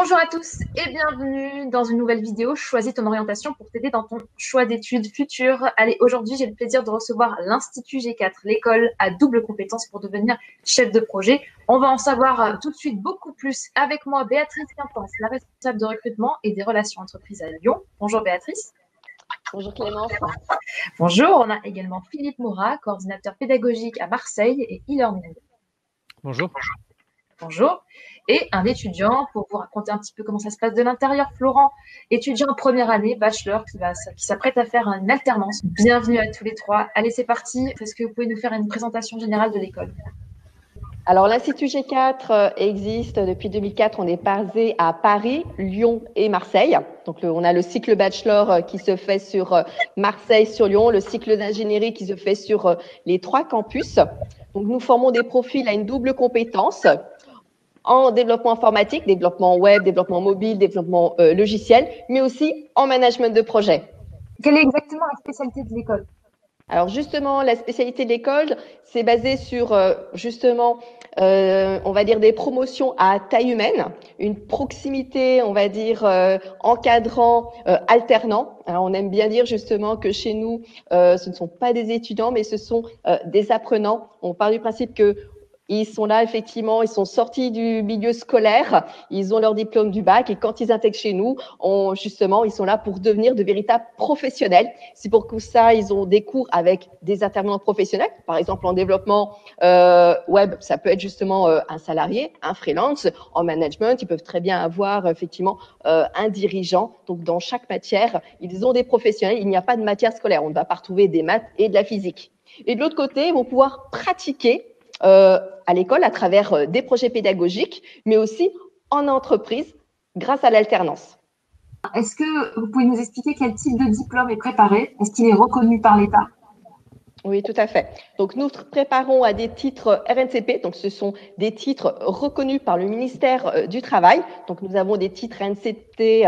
Bonjour à tous et bienvenue dans une nouvelle vidéo. Choisis ton orientation pour t'aider dans ton choix d'études futures. Allez, aujourd'hui, j'ai le plaisir de recevoir l'Institut G4, l'école à double compétence pour devenir chef de projet. On va en savoir tout de suite beaucoup plus avec moi, Béatrice Quintence, la responsable de recrutement et des relations entreprises à Lyon. Bonjour Béatrice. Bonjour Clémence. Bonjour, on a également Philippe Moura, coordinateur pédagogique à Marseille et e-learning. Bonjour. Bonjour. Et un étudiant pour vous raconter un petit peu comment ça se passe de l'intérieur, Florent, étudiant en première année, bachelor, qui s'apprête à faire une alternance. Bienvenue à tous les trois. Allez, c'est parti. Est-ce que vous pouvez nous faire une présentation générale de l'école? Alors, l'Institut G4 existe depuis 2004. On est basé à Paris, Lyon et Marseille. Donc, on a le cycle bachelor qui se fait sur Marseille, sur Lyon, le cycle d'ingénierie qui se fait sur les 3 campus. Donc, nous formons des profils à une double compétence en développement informatique, développement web, développement mobile, développement logiciel, mais aussi en management de projet. Quelle est exactement la spécialité de l'école? Alors justement, la spécialité de l'école, c'est basé sur on va dire des promotions à taille humaine, une proximité, on va dire encadrant, alternant. Alors, on aime bien dire justement que chez nous, ce ne sont pas des étudiants, mais ce sont des apprenants. On part du principe que ils sont là, effectivement, ils sont sortis du milieu scolaire, ils ont leur diplôme du bac et quand ils intègrent chez nous, ils sont là pour devenir de véritables professionnels. C'est pour ça, ils ont des cours avec des intervenants professionnels. Par exemple, en développement web, ça peut être justement un salarié, un freelance. En management, ils peuvent très bien avoir effectivement un dirigeant. Donc, dans chaque matière, ils ont des professionnels. Il n'y a pas de matière scolaire. On ne va pas retrouver des maths et de la physique. Et de l'autre côté, ils vont pouvoir pratiquer à l'école à travers des projets pédagogiques, mais aussi en entreprise grâce à l'alternance. Est-ce que vous pouvez nous expliquer quel type de diplôme est préparé? Est-ce qu'il est reconnu par l'État? Oui, tout à fait. Donc, nous préparons à des titres RNCP. Donc, ce sont des titres reconnus par le ministère du Travail. Donc, nous avons des titres RNCP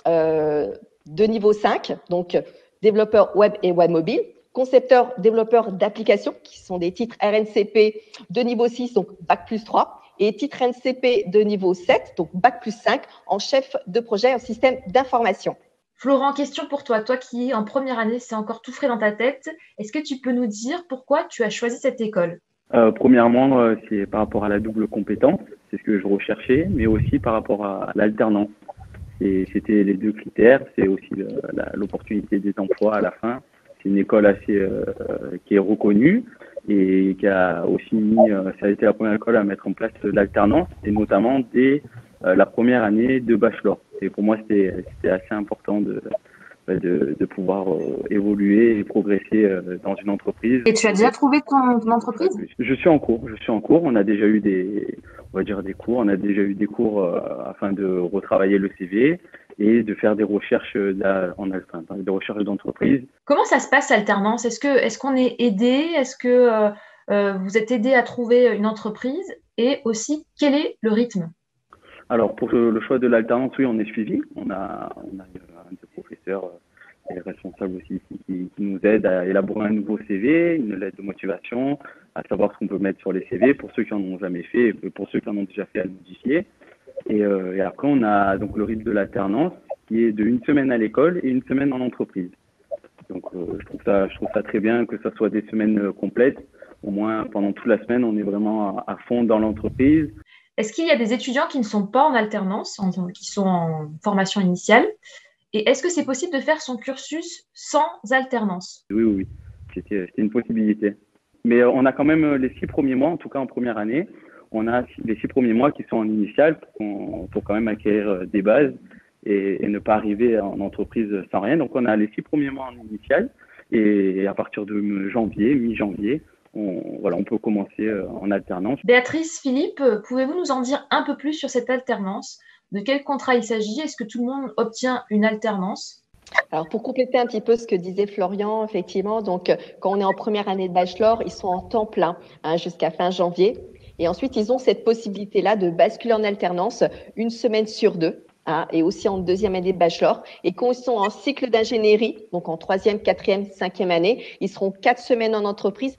de niveau 5, donc développeur web et web mobile. Concepteurs, développeurs d'applications, qui sont des titres RNCP de niveau 6, donc Bac plus 3, et titres RNCP de niveau 7, donc Bac plus 5, en chef de projet en système d'information. Florent, question pour toi. Toi qui es en première année, c'est encore tout frais dans ta tête. Est-ce que tu peux nous dire pourquoi tu as choisi cette école? Premièrement, c'est par rapport à la double compétence, c'est ce que je recherchais, mais aussi par rapport à l'alternance. C'était les 2 critères, c'est aussi l'opportunité des emplois à la fin. C'est une école assez qui est reconnue et qui a aussi ça a été la première école à mettre en place l'alternance et notamment dès la première année de bachelor. Et pour moi, c'était assez important de pouvoir évoluer et progresser dans une entreprise. Et tu as déjà trouvé ton entreprise? Je suis en cours. On a déjà eu des cours. On a déjà eu des cours afin de retravailler le CV et de faire des recherches des recherches d'entreprise. Comment ça se passe l'alternance? Est-ce qu'on est aidé? Est-ce que vous êtes aidé à trouver une entreprise? Et aussi, quel est le rythme? Alors, pour le choix de l'alternance, oui, on est suivi. On a un des professeurs et responsable aussi qui nous aide à élaborer un nouveau CV, une lettre de motivation, à savoir ce qu'on peut mettre sur les CV pour ceux qui en ont jamais fait et pour ceux qui en ont déjà fait à le modifier. Et après, on a donc le rythme de l'alternance qui est de 1 semaine à l'école et 1 semaine en entreprise. Donc, je trouve ça très bien que ça soit des semaines complètes. Au moins, pendant toute la semaine, on est vraiment à fond dans l'entreprise. Est-ce qu'il y a des étudiants qui ne sont pas en alternance, qui sont en formation initiale? Et est-ce que c'est possible de faire son cursus sans alternance? Oui. C'était une possibilité. Mais on a quand même les 6 premiers mois, en tout cas en première année, on a les 6 premiers mois qui sont en initiale pour quand même acquérir des bases et ne pas arriver en entreprise sans rien. Donc, on a les 6 premiers mois en initiale et à partir de mi-janvier, on peut commencer en alternance. Béatrice, Philippe, pouvez-vous nous en dire un peu plus sur cette alternance? De quel contrat il s'agit? Est-ce que tout le monde obtient une alternance? Alors, pour compléter un petit peu ce que disait Florian, effectivement, donc quand on est en première année de bachelor, ils sont en temps plein jusqu'à fin janvier. Et ensuite, ils ont cette possibilité-là de basculer en alternance 1 semaine sur 2. Et aussi en deuxième année de bachelor. Et quand ils sont en cycle d'ingénierie, donc en 3e, 4e, 5e année, ils seront 4 semaines en entreprise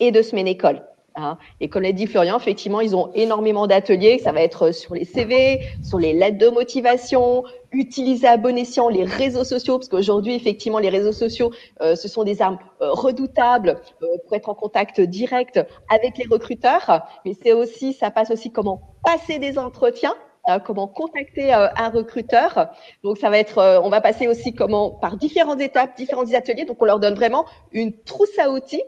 et 2 semaines école. hein. Et comme l'a dit Florian, effectivement, ils ont énormément d'ateliers. Ça va être sur les CV, sur les lettres de motivation, utiliser à bon escient les réseaux sociaux, parce qu'aujourd'hui, effectivement, les réseaux sociaux, ce sont des armes redoutables pour être en contact direct avec les recruteurs. Mais c'est aussi, ça passe aussi comment passer des entretiens. Comment contacter un recruteur. Donc, ça va être, on va passer aussi comment par différentes étapes, différents ateliers. Donc, on leur donne vraiment une trousse à outils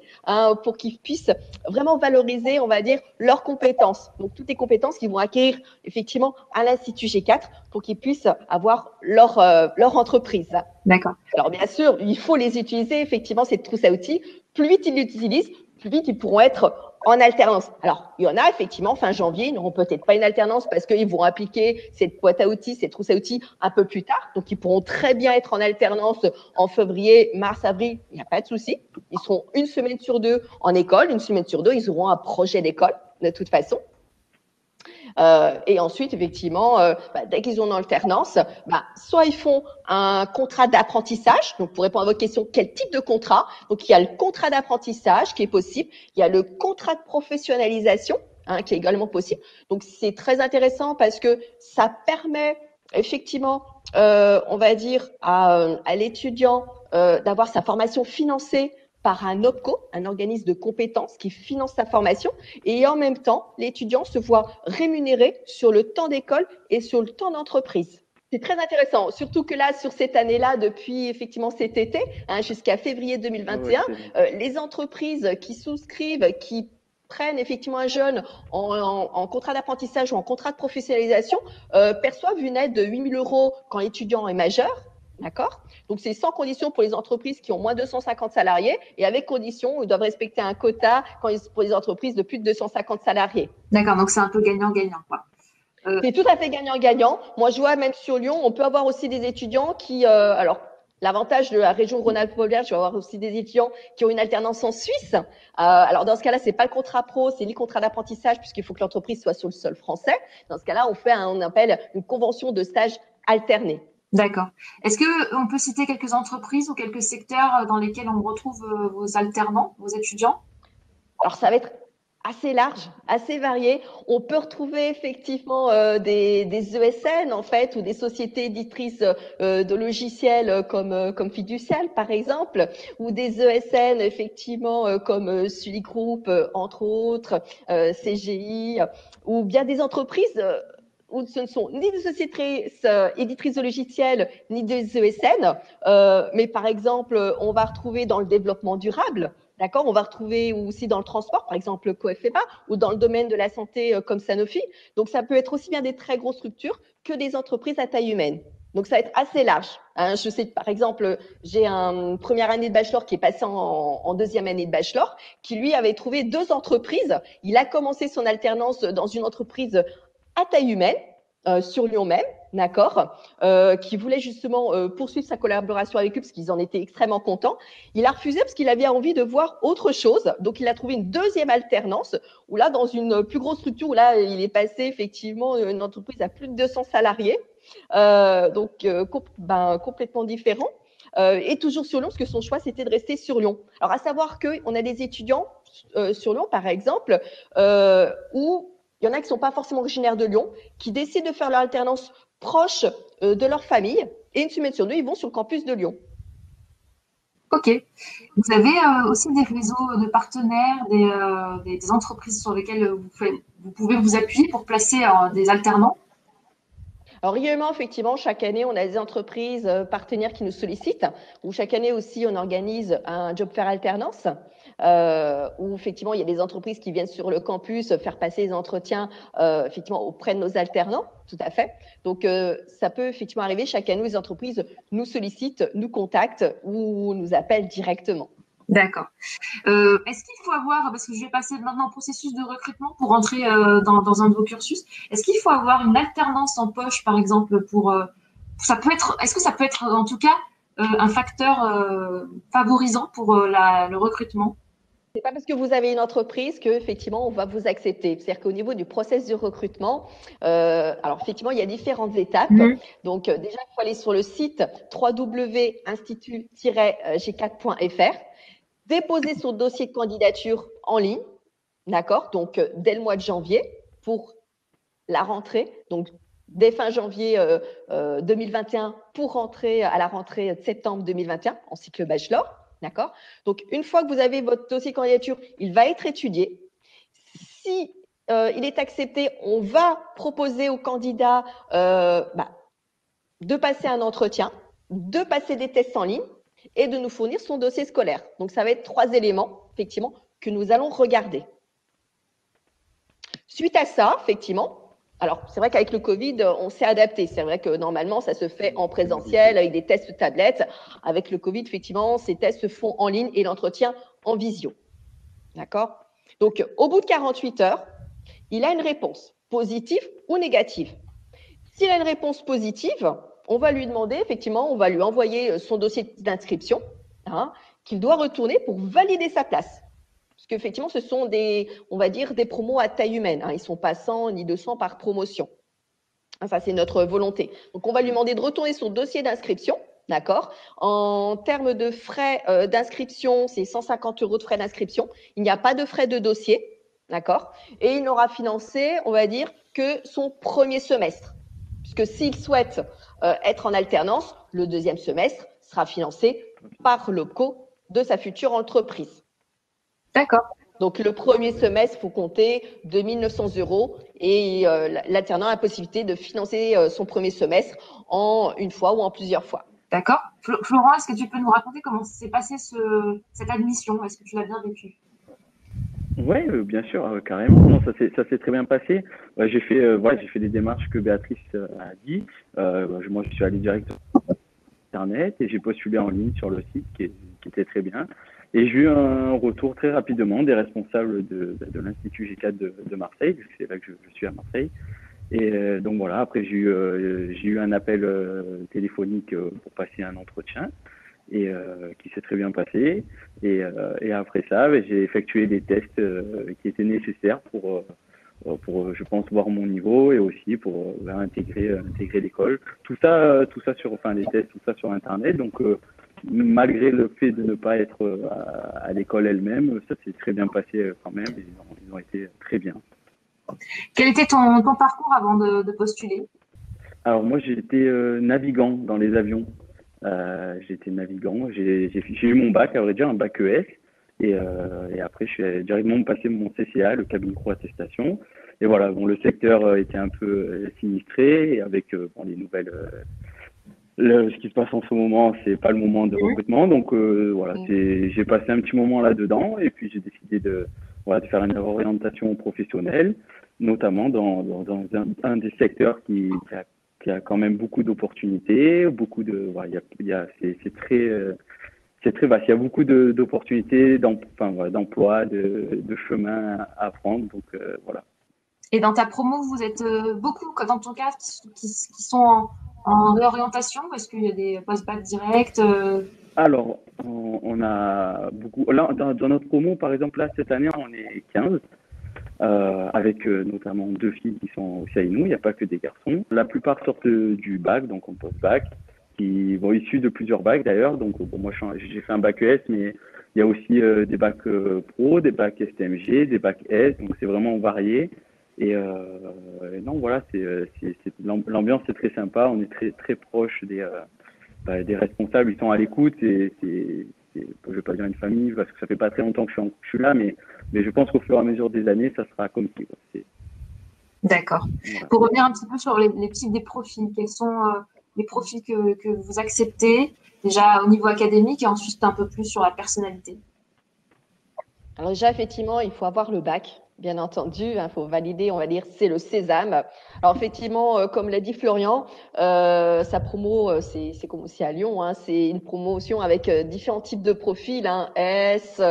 pour qu'ils puissent vraiment valoriser, on va dire, leurs compétences. Donc, toutes les compétences qu'ils vont acquérir effectivement à l'Institut G4 pour qu'ils puissent avoir leur entreprise. D'accord. Alors, bien sûr, il faut les utiliser, effectivement, cette trousse à outils. Plus vite ils l'utilisent, plus vite ils pourront être en alternance. Alors, il y en a effectivement, fin janvier, ils n'auront peut-être pas une alternance parce qu'ils vont appliquer cette boîte à outils, cette trousse à outils un peu plus tard. Donc, ils pourront très bien être en alternance en février, mars, avril. Il n'y a pas de souci. Ils seront une semaine sur 2 en école, une semaine sur 2, ils auront un projet d'école de toute façon. Et ensuite, effectivement, dès qu'ils ont une alternance, soit ils font un contrat d'apprentissage. Donc, pour répondre à votre question, quel type de contrat? Donc, il y a le contrat d'apprentissage qui est possible. Il y a le contrat de professionnalisation qui est également possible. Donc, c'est très intéressant parce que ça permet effectivement, on va dire, à l'étudiant d'avoir sa formation financée par un OPCO, un organisme de compétences qui finance sa formation. Et en même temps, l'étudiant se voit rémunéré sur le temps d'école et sur le temps d'entreprise. C'est très intéressant, surtout que là, sur cette année-là, depuis effectivement cet été, jusqu'à février 2021, les entreprises qui souscrivent, qui prennent effectivement un jeune en contrat d'apprentissage ou en contrat de professionnalisation, perçoivent une aide de 8 000 € quand l'étudiant est majeur. D'accord? Donc, c'est sans condition pour les entreprises qui ont moins de 250 salariés et avec condition, ils doivent respecter un quota pour les entreprises de plus de 250 salariés. D'accord, donc c'est un peu gagnant-gagnant, quoi. C'est tout à fait gagnant-gagnant. Moi, je vois même sur Lyon, on peut avoir aussi des étudiants qui, alors, l'avantage de la région Rhône-Alpes-Provence, je vais avoir aussi des étudiants qui ont une alternance en Suisse. Alors, dans ce cas-là, c'est pas le contrat pro, c'est le contrat d'apprentissage puisqu'il faut que l'entreprise soit sur le sol français. Dans ce cas-là, on appelle une convention de stage alterné. D'accord. Est-ce qu'on peut citer quelques entreprises ou quelques secteurs dans lesquels on retrouve vos alternants, vos étudiants? Alors, ça va être assez large, assez varié. On peut retrouver effectivement des ESN en fait ou des sociétés éditrices de logiciels comme Fiducial par exemple, ou des ESN effectivement comme Sully Group entre autres, CGI, ou bien des entreprises où ce ne sont ni des sociétés éditrices de logiciels, ni des ESN, mais par exemple, on va retrouver dans le développement durable, d'accord, on va retrouver aussi dans le transport, par exemple Coefeba, ou dans le domaine de la santé comme Sanofi. Donc, ça peut être aussi bien des très grosses structures que des entreprises à taille humaine. Donc, ça va être assez large. Je sais, par exemple, j'ai une première année de bachelor qui est passé en deuxième année de bachelor, qui lui avait trouvé 2 entreprises. Il a commencé son alternance dans une entreprise à taille humaine, sur Lyon même, d'accord, qui voulait justement poursuivre sa collaboration avec eux parce qu'ils en étaient extrêmement contents. Il a refusé parce qu'il avait envie de voir autre chose. Donc, il a trouvé une deuxième alternance où là, dans une plus grosse structure, où là, il est passé effectivement une entreprise à plus de 200 salariés, complètement différent. Et toujours sur Lyon, parce que son choix, c'était de rester sur Lyon. Alors, à savoir qu'on a des étudiants sur Lyon, par exemple, où il y en a qui ne sont pas forcément originaires de Lyon, qui décident de faire leur alternance proche de leur famille. Et une semaine sur 2, ils vont sur le campus de Lyon. Ok. Vous avez aussi des réseaux de partenaires, des entreprises sur lesquelles vous pouvez vous appuyer pour placer des alternants? Alors, régulièrement, effectivement, chaque année, on a des entreprises partenaires qui nous sollicitent, ou chaque année aussi, on organise un job fair alternance. Où effectivement il y a des entreprises qui viennent sur le campus faire passer les entretiens effectivement auprès de nos alternants, tout à fait. Donc ça peut effectivement arriver chaque année, les entreprises nous sollicitent, nous contactent ou nous appellent directement. D'accord. Est-ce qu'il faut avoir, parce que je vais passer maintenant au processus de recrutement pour entrer dans un de vos cursus, est-ce qu'il faut avoir une alternance en poche, par exemple, est-ce que ça peut être en tout cas un facteur favorisant pour le recrutement? C'est pas parce que vous avez une entreprise que effectivement on va vous accepter. C'est-à-dire qu'au niveau du process de recrutement, alors effectivement il y a différentes étapes. Donc déjà il faut aller sur le site www.institut-g4.fr, déposer son dossier de candidature en ligne. d'accord? Donc, dès le mois de janvier pour la rentrée, donc dès fin janvier 2021 pour rentrer à la rentrée de septembre 2021 en cycle bachelor, d'accord? Donc, une fois que vous avez votre dossier candidature, il va être étudié. Si il est accepté, on va proposer au candidat de passer un entretien, de passer des tests en ligne et de nous fournir son dossier scolaire. Donc, ça va être 3 éléments, effectivement, que nous allons regarder. Suite à ça, effectivement, alors c'est vrai qu'avec le Covid, on s'est adapté. C'est vrai que normalement, ça se fait en présentiel avec des tests tablettes. Avec le Covid, effectivement, ces tests se font en ligne et l'entretien en visio. D'accord? Donc, au bout de 48 heures, il a une réponse positive ou négative. S'il a une réponse positive, on va lui demander, effectivement, on va lui envoyer son dossier d'inscription qu'il doit retourner pour valider sa place. Parce qu'effectivement, ce sont on va dire, des promos à taille humaine. Ils ne sont pas 100 ni 200 par promotion. Ça, c'est notre volonté. Donc, on va lui demander de retourner son dossier d'inscription. D'accord. En termes de frais d'inscription, c'est 150 € de frais d'inscription. Il n'y a pas de frais de dossier. D'accord. Et il n'aura financé, on va dire, que son premier semestre. Puisque s'il souhaite être en alternance, le deuxième semestre sera financé par l'OPCO de sa future entreprise. D'accord. Donc, le premier semestre, il faut compter 2 900 € et l'alternant a la possibilité de financer son premier semestre en une fois ou en plusieurs fois. D'accord. Florent, est-ce que tu peux nous raconter comment s'est passée cette admission? Est-ce que tu l'as bien vécue? Oui, bien sûr, carrément. Non, ça s'est très bien passé. J'ai fait des démarches que Béatrice a dit. Moi, je suis allé directement sur Internet et j'ai postulé en ligne sur le site qui était très bien. Et j'ai eu un retour très rapidement des responsables de l'Institut G4 de Marseille, parce que c'est là que je suis à Marseille. Et donc voilà, après j'ai eu un appel téléphonique pour passer un entretien et qui s'est très bien passé. Et après ça, j'ai effectué des tests qui étaient nécessaires pour je pense voir mon niveau et aussi pour intégrer l'école. Tout ça sur les tests, tout ça sur Internet. Donc malgré le fait de ne pas être à l'école elle-même, ça s'est très bien passé quand même. Ils ont été très bien. Quel était ton parcours avant de postuler? Alors moi, j'ai été navigant dans les avions. J'ai été navigant. J'ai eu mon bac, à vrai dire, un bac ES. Et après, je suis directement passé mon CCA, le cabine crew attestation. Et voilà, bon, le secteur était un peu sinistré et avec les nouvelles. Ce qui se passe en ce moment, c'est pas le moment de recrutement. Donc voilà, j'ai passé un petit moment là-dedans et puis j'ai décidé de faire une orientation professionnelle, notamment dans un des secteurs qui a quand même beaucoup d'opportunités, c'est très vaste. Il y a beaucoup d'opportunités d'emploi, de chemin à prendre. Donc voilà. Et dans ta promo, vous êtes beaucoup, comme dans ton cas, qui sont en réorientation? Est-ce qu'il y a des post-bac directs? Alors, on a beaucoup. Là, dans notre promo, par exemple, là, cette année, on est 15. Avec notamment 2 filles qui sont aussi à nous, il n'y a pas que des garçons. La plupart sortent du bac, donc on post-bac, qui vont issus de plusieurs bacs d'ailleurs. Donc moi j'ai fait un bac ES, mais il y a aussi des bacs pro, des bacs STMG, des bacs S, donc c'est vraiment varié. Et non, voilà, l'ambiance est très sympa, on est très très proche des responsables, ils sont à l'écoute et je vais pas dire une famille parce que ça fait pas très longtemps que je suis là, mais je pense qu'au fur et à mesure des années, ça sera comme ça. D'accord. Voilà. Pour revenir un petit peu sur les types des profils, quels sont les profils que vous acceptez déjà au niveau académique et ensuite un peu plus sur la personnalité? Alors déjà, effectivement, il faut avoir le bac. Bien entendu, il faut valider, on va dire, c'est le sésame. Alors effectivement, comme l'a dit Florian, sa promo, c'est à Lyon, c'est une promotion avec différents types de profils, S,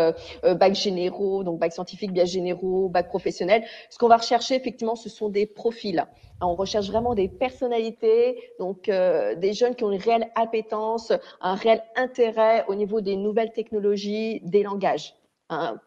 bac généraux, donc bac scientifique, bac généraux, bac professionnel. Ce qu'on va rechercher, effectivement, ce sont des profils. On recherche vraiment des personnalités, donc des jeunes qui ont une réelle appétence, un réel intérêt au niveau des nouvelles technologies, des langages.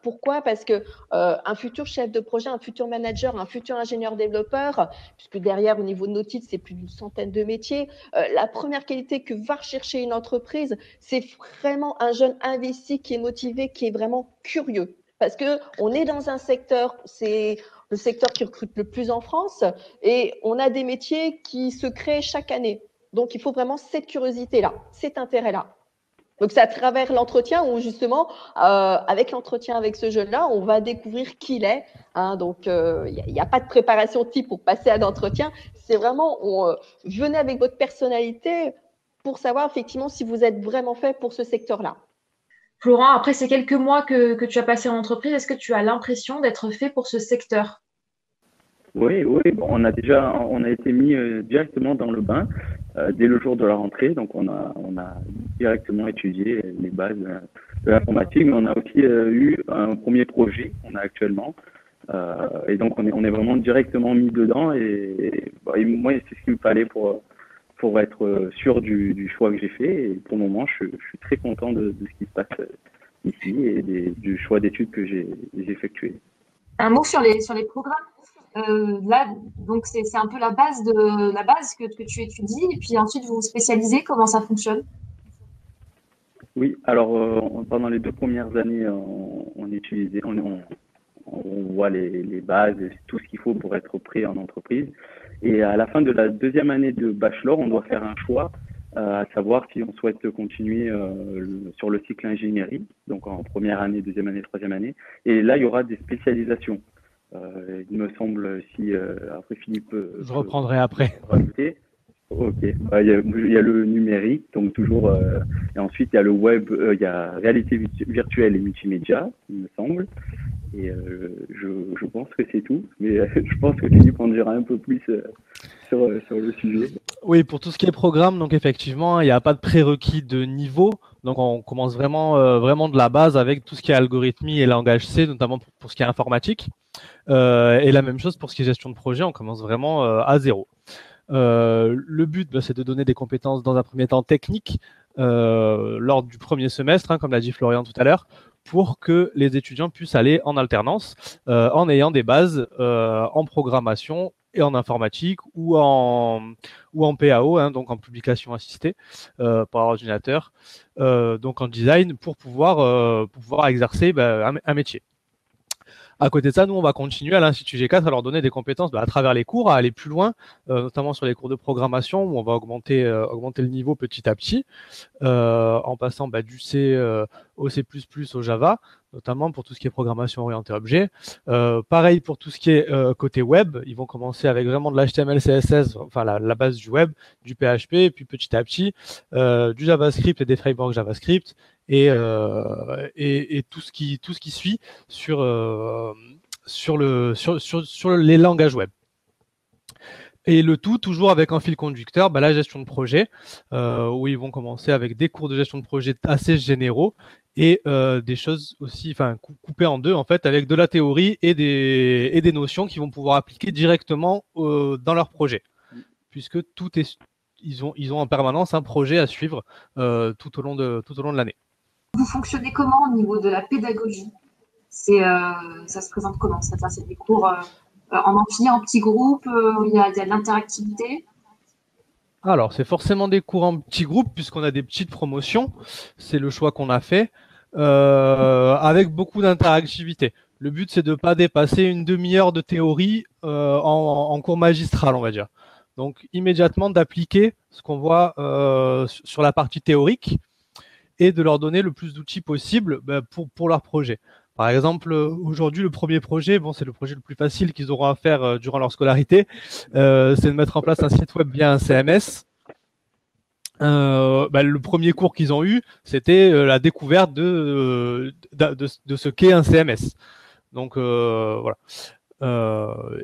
Pourquoi? Parce que un futur chef de projet, un futur manager, un futur ingénieur développeur, puisque derrière au niveau de nos titres, c'est plus d'une centaine de métiers, la première qualité que va rechercher une entreprise, c'est vraiment un jeune investi qui est motivé, qui est vraiment curieux. Parce qu'on est dans un secteur, c'est le secteur qui recrute le plus en France, et on a des métiers qui se créent chaque année. Donc, il faut vraiment cette curiosité-là, cet intérêt-là. Donc, c'est à travers l'entretien où, justement, avec l'entretien avec ce jeune-là, on va découvrir qui il est. Hein. Donc, il n'y a pas de préparation type pour passer à l'entretien. C'est vraiment, venez avec votre personnalité pour savoir effectivement si vous êtes vraiment fait pour ce secteur-là. Florent, après ces quelques mois que tu as passé en entreprise, est-ce que tu as l'impression d'être fait pour ce secteur? Oui, oui, bon, on a été mis directement dans le bain dès le jour de la rentrée. Donc, on a directement étudié les bases de l'informatique, mais on a aussi eu un premier projet qu'on a actuellement. Et donc, on est vraiment directement mis dedans. Et moi, c'est ce qu'il me fallait pour être sûr du choix que j'ai fait. Et pour le moment, je suis très content de ce qui se passe ici et du choix d'études que j'ai effectué. Un mot sur les programmes. Là, donc c'est un peu la base que tu étudies, et puis ensuite vous vous spécialisez. Comment ça fonctionne? Oui, alors pendant les 2 premières années, on voit les bases, tout ce qu'il faut pour être prêt en entreprise. Et à la fin de la 2e année de bachelor, on doit faire un choix, à savoir si on souhaite continuer sur le cycle ingénierie, donc en première année, 2e année, 3e année. Et là, il y aura des spécialisations. Il me semble, si après Philippe je reprendrai après. Rajouter. Ok, il y a le numérique, donc toujours, et ensuite il y a le web, il y a réalité virtuelle et multimédia, il me semble, et je pense que c'est tout, mais je pense que Philippe en dira un peu plus sur le sujet. Oui, pour tout ce qui est programme, donc effectivement, il n'y a pas de prérequis de niveau, donc on commence vraiment de la base avec tout ce qui est algorithmie et langage C, notamment pour ce qui est informatique, et la même chose pour ce qui est gestion de projet, on commence vraiment à zéro. Le but, c'est de donner des compétences dans un premier temps techniques lors du premier semestre, comme l'a dit Florian tout à l'heure, pour que les étudiants puissent aller en alternance en ayant des bases en programmation et en informatique ou en PAO, donc en publication assistée par ordinateur, donc en design pour pouvoir exercer un métier. À côté de ça, nous, on va continuer à l'Institut G4 à leur donner des compétences à travers les cours, à aller plus loin, notamment sur les cours de programmation où on va augmenter le niveau petit à petit, en passant du C au C++ au Java, notamment pour tout ce qui est programmation orientée objet. Pareil pour tout ce qui est côté web, ils vont commencer avec vraiment de l'HTML, CSS, enfin la base du web, du PHP, et puis petit à petit du JavaScript et des frameworks JavaScript, et tout ce qui suit sur les langages web. Et le tout toujours avec un fil conducteur, la gestion de projet, où ils vont commencer avec des cours de gestion de projet assez généraux et des choses aussi, coupées en deux en fait, avec de la théorie et des notions qu'ils vont pouvoir appliquer directement dans leur projet, puisque ils ont en permanence un projet à suivre tout au long de l'année. Vous fonctionnez comment au niveau de la pédagogie? Ça se présente comment? C'est des cours en amphi, en petits groupes, il y a de l'interactivité? Alors, c'est forcément des cours en petits groupes, puisqu'on a des petites promotions. C'est le choix qu'on a fait, avec beaucoup d'interactivité. Le but, c'est de ne pas dépasser une demi-heure de théorie en cours magistral, on va dire. Donc, immédiatement, d'appliquer ce qu'on voit sur la partie théorique et de leur donner le plus d'outils possible pour leur projet. Par exemple, aujourd'hui, le premier projet, c'est le projet le plus facile qu'ils auront à faire durant leur scolarité, c'est de mettre en place un site web via un CMS. Le premier cours qu'ils ont eu, c'était la découverte de ce qu'est un CMS. Donc voilà.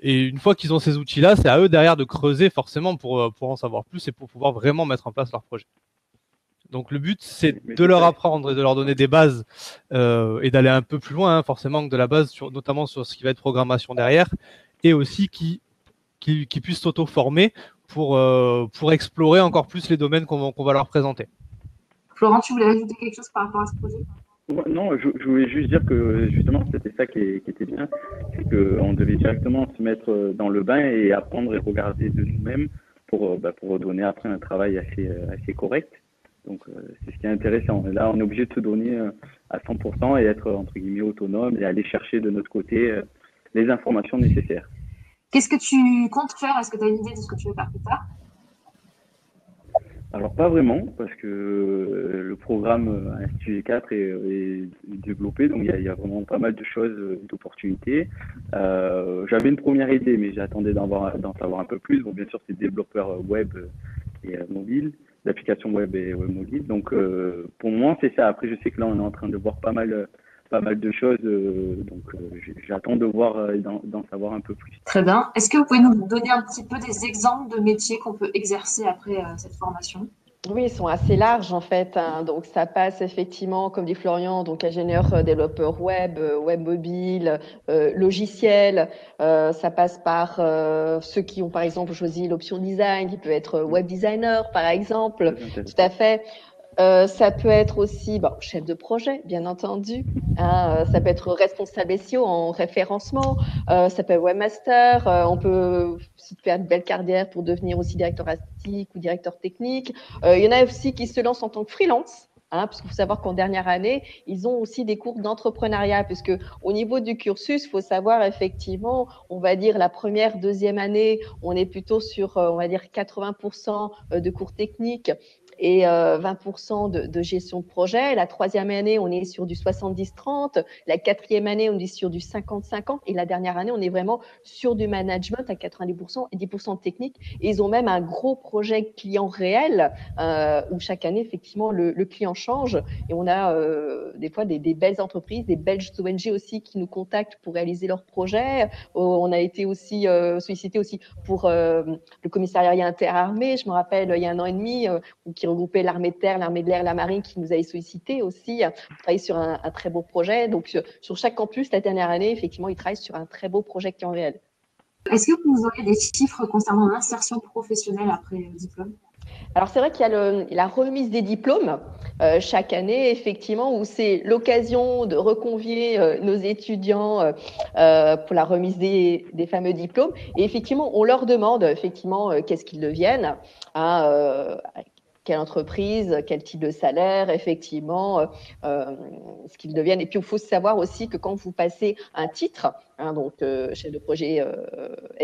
Et une fois qu'ils ont ces outils-là, c'est à eux derrière de creuser forcément pour en savoir plus et pour pouvoir vraiment mettre en place leur projet. Donc le but, c'est de leur apprendre et de leur donner des bases et d'aller un peu plus loin, forcément, que de la base, notamment sur ce qui va être programmation derrière, et aussi qui puissent s'auto-former pour explorer encore plus les domaines qu'on va leur présenter. Florent, tu voulais ajouter quelque chose par rapport à ce projet? Non, je voulais juste dire que justement, c'était ça qui était bien, c'est qu'on devait directement se mettre dans le bain et apprendre et regarder de nous-mêmes pour donner après un travail assez correct. Donc, c'est ce qui est intéressant. Et là, on est obligé de se donner à 100% et être, entre guillemets, autonome et aller chercher de notre côté les informations nécessaires. Qu'est-ce que tu comptes faire? Est-ce que tu as une idée de ce que tu veux faire plus tard? Alors, pas vraiment, parce que le programme Institut G4 est développé, donc il y a vraiment pas mal de choses, d'opportunités. J'avais une première idée, mais j'attendais d'en savoir un peu plus. Bon, bien sûr, c'est développeur web et mobile, d'applications web et web mobile. Donc, pour moi, c'est ça. Après, je sais que là, on est en train de voir pas mal de choses, donc j'attends de voir et d'en savoir un peu plus. Très bien. Est-ce que vous pouvez nous donner un petit peu des exemples de métiers qu'on peut exercer après cette formation? Oui, ils sont assez larges en fait, hein. Donc ça passe effectivement, comme dit Florian, donc ingénieur, développeur web, web mobile, logiciel. Ça passe par ceux qui ont par exemple choisi l'option design, qui peut être web designer par exemple. Tout à fait. Ça peut être aussi chef de projet, bien entendu. Hein, ça peut être responsable SEO en référencement. Ça peut être webmaster. On peut aussi faire une belle carrière pour devenir aussi directeur artistique ou directeur technique. Il y en a aussi qui se lancent en tant que freelance. Hein, parce qu'il faut savoir qu'en dernière année, ils ont aussi des cours d'entrepreneuriat, puisque au niveau du cursus, il faut savoir effectivement, on va dire la première, deuxième année, on est plutôt sur, on va dire 80% de cours techniques et 20% de gestion de projet. La troisième année, on est sur du 70-30. La quatrième année, on est sur du 50-50. Et la dernière année, on est vraiment sur du management à 90% et 10% de technique. Et ils ont même un gros projet client réel où chaque année, effectivement, le client change. Et on a des fois des belles entreprises, des belles ONG aussi qui nous contactent pour réaliser leurs projets. On a été aussi sollicité aussi pour le commissariat interarmé. Je me rappelle, il y a 1 an et demi, qui regroupait l'armée de terre, l'armée de l'air, la marine, qui nous avait sollicité aussi. On travaille sur un très beau projet. Donc, sur chaque campus, la dernière année, effectivement, ils travaillent sur un très beau projet client réel. Est-ce que vous aurez des chiffres concernant l'insertion professionnelle après le diplôme? Alors, c'est vrai qu'il y a la remise des diplômes chaque année, effectivement, où c'est l'occasion de reconvier nos étudiants pour la remise des fameux diplômes. Et effectivement, on leur demande effectivement qu'est-ce qu'ils deviennent, quelle entreprise, quel type de salaire, effectivement, ce qu'ils deviennent. Et puis, il faut savoir aussi que quand vous passez un titre, donc chef de projet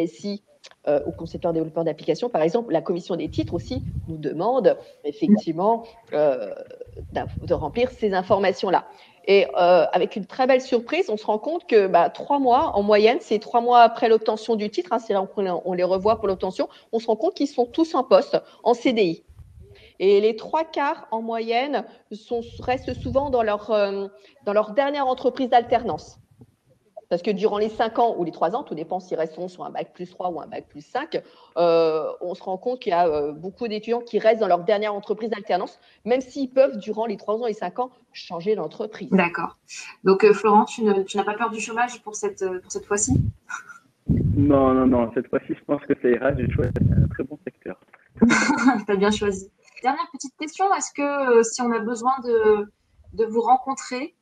SI, ou concepteur développeur d'application, par exemple, la commission des titres aussi nous demande effectivement de remplir ces informations-là. Et avec une très belle surprise, on se rend compte que 3 mois, en moyenne, c'est 3 mois après l'obtention du titre, c'est là on les revoit pour l'obtention, on se rend compte qu'ils sont tous en poste, en CDI. Et les 3/4 en moyenne restent souvent dans leur dernière entreprise d'alternance. Parce que durant les 5 ans ou les 3 ans, tout dépend s'ils resteront sur un bac+3 ou un bac+5, on se rend compte qu'il y a beaucoup d'étudiants qui restent dans leur dernière entreprise d'alternance, même s'ils peuvent, durant les 3 ans et 5 ans, changer d'entreprise. D'accord. Donc, Florent, tu n'as pas peur du chômage pour cette fois-ci? Non. Cette fois-ci, je pense que ça ira. J'ai choisi un très bon secteur. Tu as bien choisi. Dernière petite question. Est-ce que si on a besoin de vous rencontrer,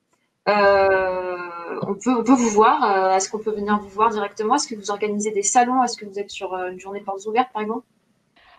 on peut vous voir? Est-ce qu'on peut venir vous voir directement? Est-ce que vous organisez des salons? Est-ce que vous êtes sur une journée portes ouvertes, par exemple?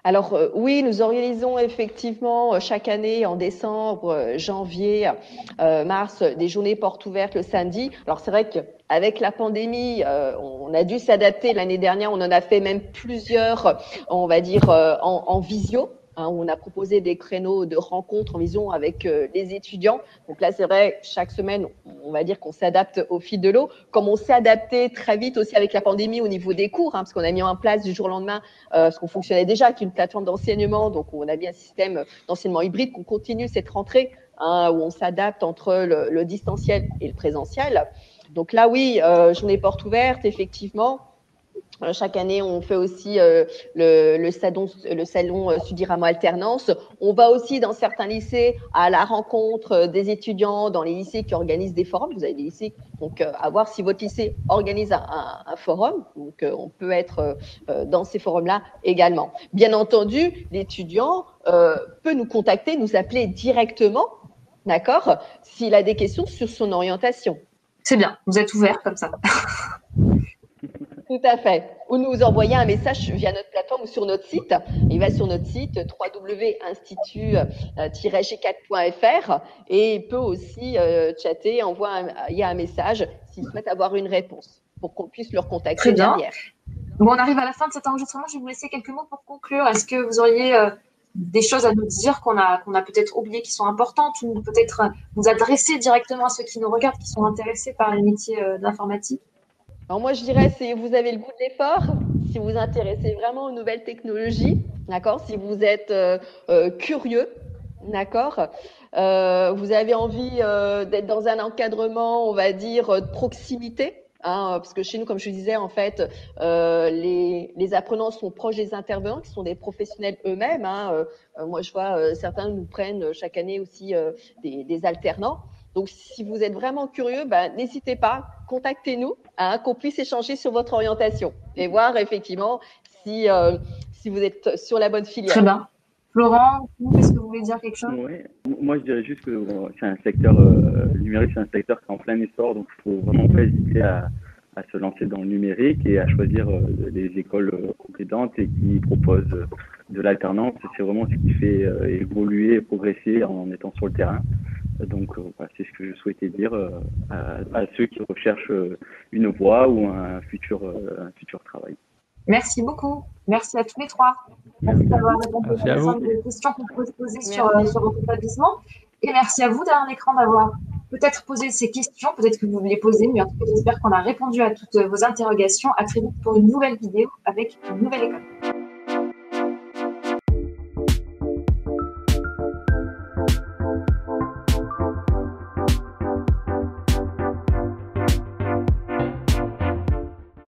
Alors oui, nous organisons effectivement chaque année en décembre, janvier, mars, des journées portes ouvertes le samedi. Alors c'est vrai qu'avec la pandémie, on a dû s'adapter. L'année dernière, on en a fait même plusieurs, on va dire, en visio. Hein, où on a proposé des créneaux de rencontres en vision avec les étudiants. Donc là, c'est vrai, chaque semaine, on va dire qu'on s'adapte au fil de l'eau. Comme on s'est adapté très vite aussi avec la pandémie au niveau des cours, parce qu'on a mis en place du jour au lendemain ce qu'on fonctionnait déjà avec une plateforme d'enseignement. Donc, on a mis un système d'enseignement hybride qu'on continue cette rentrée, où on s'adapte entre le distanciel et le présentiel. Donc là, oui, journée porte ouverte, effectivement. Chaque année, on fait aussi le salon Sudiramo Alternance. On va aussi dans certains lycées à la rencontre des étudiants dans les lycées qui organisent des forums. Vous avez des lycées, donc à voir si votre lycée organise un forum. Donc on peut être dans ces forums-là également. Bien entendu, l'étudiant peut nous contacter, nous appeler directement, d'accord, s'il a des questions sur son orientation. C'est bien, vous êtes ouvert comme ça. Tout à fait. Ou nous envoyer un message via notre plateforme ou sur notre site. Il va sur notre site www.institut-g4.fr et il peut aussi chatter, envoyer un message s'il souhaite avoir une réponse pour qu'on puisse le recontacter derrière. Bon, on arrive à la fin de cet enregistrement. Je vais vous laisser quelques mots pour conclure. Est-ce que vous auriez des choses à nous dire qu'on a peut-être oubliées qui sont importantes ou peut-être vous adresser directement à ceux qui nous regardent, qui sont intéressés par les métiers de l'informatique? Alors moi, je dirais, si vous avez le goût de l'effort, si vous vous intéressez vraiment aux nouvelles technologies, d'accord, si vous êtes curieux, d'accord, vous avez envie d'être dans un encadrement, on va dire, de proximité, hein, parce que chez nous, comme je disais, en fait, les apprenants sont proches des intervenants, qui sont des professionnels eux-mêmes. Hein, moi, je vois certains nous prennent chaque année aussi des alternants. Donc, si vous êtes vraiment curieux, n'hésitez pas, contactez-nous, hein, qu'on puisse échanger sur votre orientation et voir effectivement si vous êtes sur la bonne filière. Très bien. Florent, est-ce que vous voulez dire quelque chose? Oui, moi je dirais juste que c'est un secteur, le numérique c'est un secteur qui est en plein essor, donc il faut vraiment pas hésiter à se lancer dans le numérique et à choisir des écoles compétentes et qui proposent de l'alternance. C'est vraiment ce qui fait évoluer et progresser en étant sur le terrain. Donc c'est ce que je souhaitais dire à ceux qui recherchent une voie ou un futur travail. Merci beaucoup. Merci à tous les trois. Merci d'avoir répondu aux questions qu'on peut se poser sur votre établissement. Et merci à vous derrière l'écran d'avoir peut-être posé ces questions, peut-être que vous les posez, mais en tout cas, j'espère qu'on a répondu à toutes vos interrogations. À très vite pour une nouvelle vidéo avec une nouvelle école.